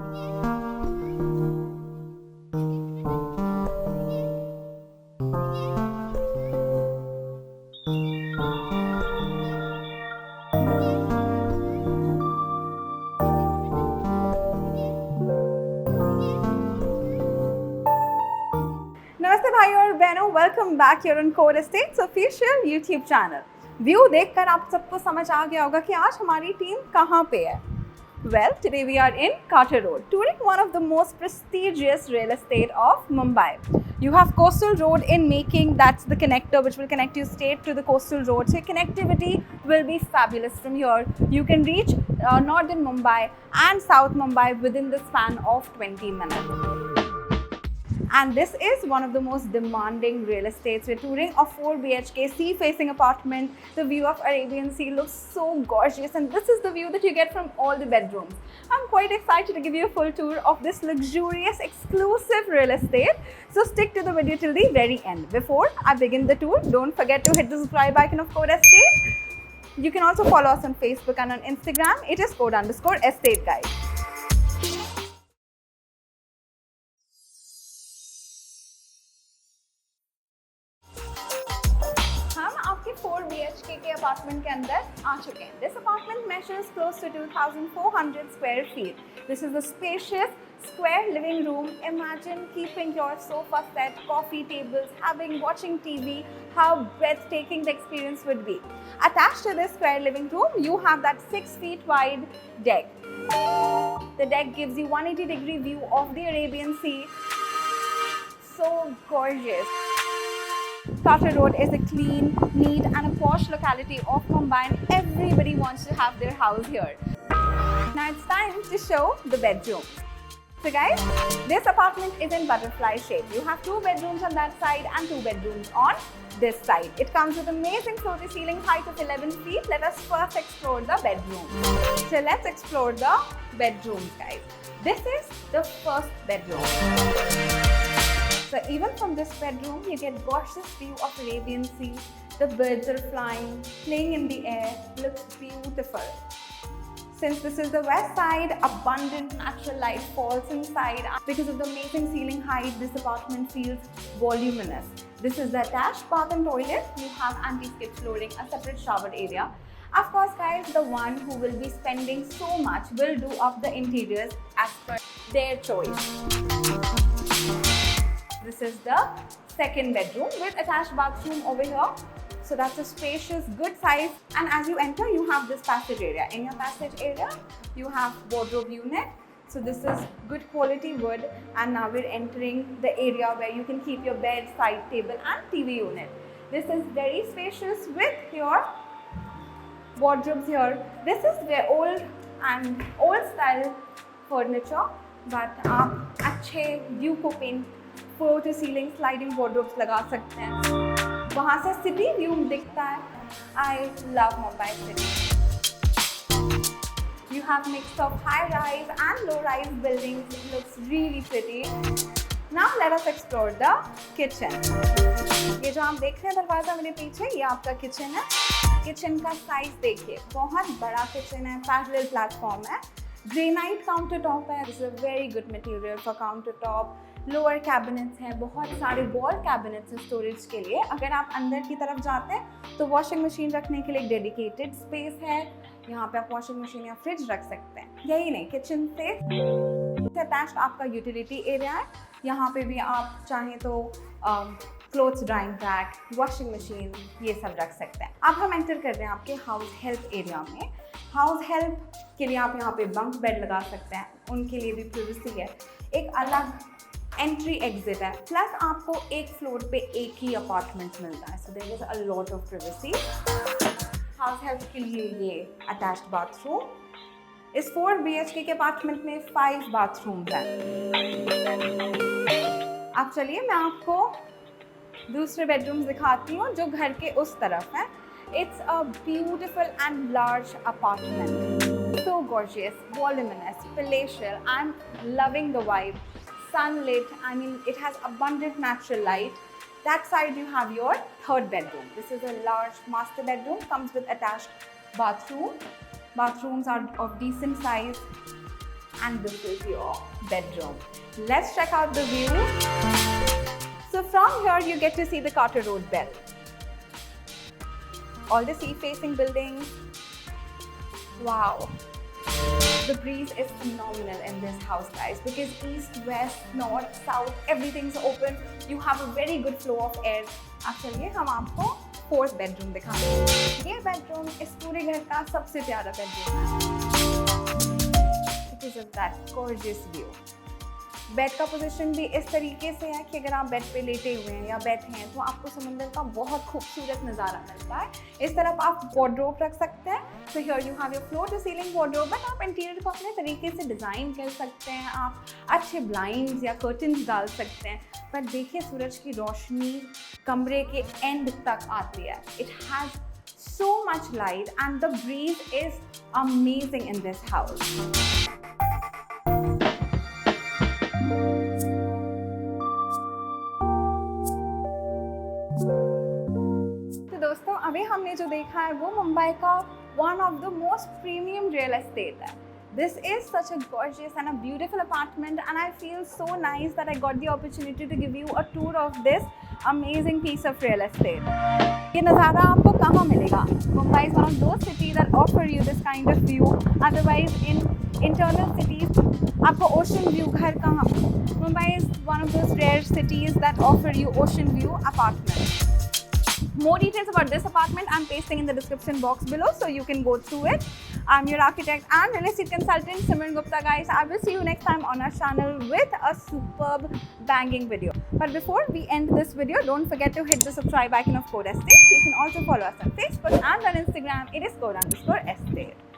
नमस्ते भाई और बहनों, welcome back here on core estates official YouTube channel. View देखकर आप सबको समझ आ गया होगा कि आज हमारी टीम कहाँ पे है। Well, today we are in Carter Road, touring one of the most prestigious real estate of Mumbai. You have Coastal Road in making, that's the connector which will connect you straight to the Coastal Road. So connectivity will be fabulous from here. You can reach northern Mumbai and South Mumbai within the span of 20 minutes. And this is one of the most demanding real estates. We're touring a 4 BHK sea-facing apartment. The view of Arabian Sea looks so gorgeous, and this is the view that you get from all the bedrooms. I'm quite excited to give you a full tour of this luxurious, exclusive real estate. So stick to the video till the very end. Before I begin the tour, don't forget to hit the subscribe icon of Code Estate. You can also follow us on Facebook and on Instagram. It is code_estate guide. हम आपके 4 BHK के apartment के अंदर आ चुके हैं। This apartment measures close to 2,400 square feet. This is a spacious square living room. Imagine keeping your sofa set, coffee tables, watching TV. How breathtaking the experience would be. Attached to this square living room, you have that 6 feet wide deck. The deck gives you 180-degree view of the Arabian Sea. So gorgeous. Carter Road is a clean, neat and a posh locality of Mumbai, and everybody wants to have their house here. Now it's time to show the bedroom. So guys, this apartment is in butterfly shape. You have 2 bedrooms on that side and 2 bedrooms on this side. It comes with amazing floor-to-ceiling height of 11 feet. Let us first explore the bedroom. So let's explore the bedrooms, guys. This is the first bedroom. So even from this bedroom, you get gorgeous view of Arabian Sea. The birds are flying, playing in the air. Looks beautiful. Since this is the west side, abundant natural light falls inside. Because of the amazing ceiling height, this apartment feels voluminous. This is the attached bath and toilet. You have anti-skid flooring, a separate shower area. Of course, guys, the one who will be spending so much will do up the interiors as per their choice. This is the second bedroom with attached bathroom over here. So that's a spacious, good size. And as you enter, you have this passage area. In your passage area, you have wardrobe unit. So this is good quality wood. And now we're entering the area where you can keep your bed, side table and TV unit. This is very spacious with your wardrobes here. This is where old style furniture, but आप अच्छे view को paint floor to ceiling sliding wardrobes लगा सकते हैं। वहाँ से city view दिखता है। I love Mumbai city. You have mix of high-rise and low-rise buildings. It looks really pretty. Now let us explore the kitchen. ये जो आप देख रहे हैं दरवाजा मेरे पीछे, ये आपका किचन है। किचन का साइज देखिए, बहुत बड़ा किचन है, पैरेलल प्लेटफॉर्म है, ग्रेनाइट काउंटर टॉप है। This is a very good material for counter top. Lower cabinets हैं, बहुत सारे वॉल कैबिनेट्स हैं स्टोरेज के लिए। अगर आप अंदर की तरफ जाते हैं तो वॉशिंग मशीन रखने के लिए एक डेडिकेटेड स्पेस है। यहाँ पे आप वॉशिंग मशीन या फ्रिज रख सकते हैं। यही नहीं, किचन से अटैच्ड आपका यूटिलिटी एरिया है। यहाँ पे भी आप चाहें तो clothes drawing rack, washing machine, ये सब रख सकते हैं। अब हम एंटर कर रहे हैं आपके हाउस हेल्प एरिया में। हाउस हेल्प के लिए आप यहाँ पे बंक बेड लगा सकते हैं, उनके लिए भी प्राइवेसी है। एक अलग एंट्री एग्जिट है, प्लस आपको एक फ्लोर पे एक ही अपार्टमेंट मिलता है। So there is a lot of privacy. House help के लिए ये अटैच्ड बाथरूम। इस 4 BHK के अपार्टमेंट में 5 बाथरूम्स हैं। अब चलिए मैं आपको दूसरे बेडरूम्स दिखाती हूँ जो घर के उस तरफ है। It's a beautiful and large apartment. So gorgeous, voluminous, palatial. I'm loving the vibe. Sunlit, I mean, it has abundant natural light. That side you have your third bedroom. This is a large master bedroom, comes with attached bathroom. Bathrooms are of decent size. and this is your bedroom. Let's check out the view. So from here you get to see the Carter Road Bell. All the sea-facing buildings. Wow. The breeze is phenomenal in this house, guys, because east, west, north, south, everything's open. You have a very good flow of air. अब चलिए हम आपको fourth bedroom दिखाते हैं। ये bedroom इस पूरे घर का सबसे प्यारा बेडरूम है। Because of that gorgeous view. Bed का पोजीशन भी इस तरीके से है कि अगर आप बेड पे लेटे हुए हैं या बैठे हैं तो आपको समुंदर का बहुत खूबसूरत नज़ारा मिलता है। इस तरफ आप वार्डरोब रख सकते हैं। So here you have your floor to ceiling wardrobe, but आप इंटीरियर को अपने तरीके से डिज़ाइन कर सकते हैं। आप अच्छे ब्लाइंड्स या कर्टन्स डाल सकते हैं। पर देखिए सूरज की रोशनी कमरे के एंड तक आती है। It has so much light and the breeze is amazing in this house. तो दोस्तों अभी हमने जो देखा है वो मुंबई का one of the most premium real estate है। This is such a gorgeous and a beautiful apartment, and I feel so nice that I got the opportunity to give you a tour of this amazing piece of real estate. ये नज़ारा आपको कहाँ मिलेगा? Mumbai is one of those cities that offer you this kind of view. Otherwise, in internal cities, आपको ocean view घर कहाँ? Mumbai is one of those rare cities that offer you ocean view apartments. More details about this apartment I'm pasting in the description box below, so you can go through it. I'm your architect and real estate consultant Simran Gupta, guys. I will see you next time on our channel with a superb banging video. But before we end this video, don't forget to hit the subscribe icon of Code Estate. You can also follow us on Facebook and on Instagram. It is Code_Estate.